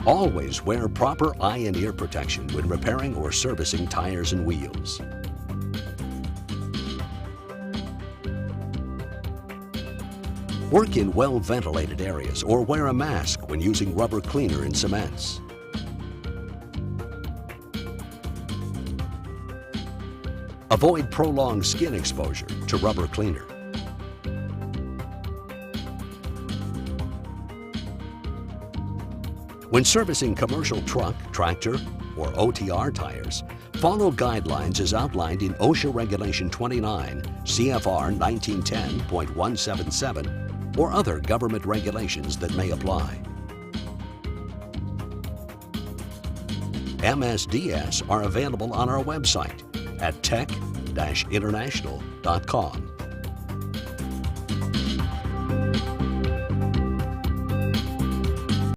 Always wear proper eye and ear protection when repairing or servicing tires and wheels. Work in well-ventilated areas or wear a mask when using rubber cleaner in cements. Avoid prolonged skin exposure to rubber cleaner. When servicing commercial truck, tractor, or OTR tires, follow guidelines as outlined in OSHA Regulation 29, CFR 1910.177, or other government regulations that may apply. MSDS are available on our website at tech-international.com.